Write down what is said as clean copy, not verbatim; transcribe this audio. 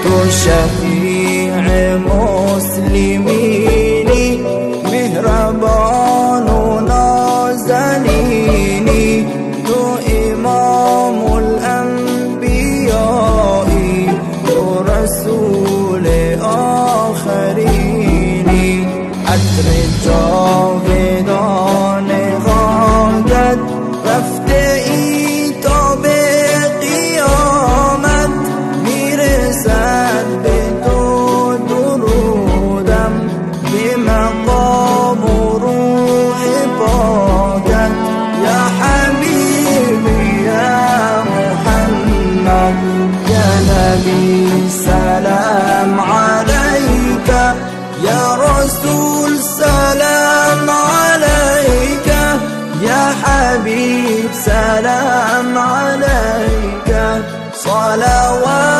تو شفیع مسلمینی، مهربان و نازنینی، تو امام الانبیایی، تو رسول آخرینی. عطر جاودان غایت رفته ای تا به قیامت، میرسد به تو درودم به مقام و روح پاکت. یا حبیبی یا محمد یا نبی سلام علیک، یا رسول سلام علیک، یا حبیب سلام علیک. صلوات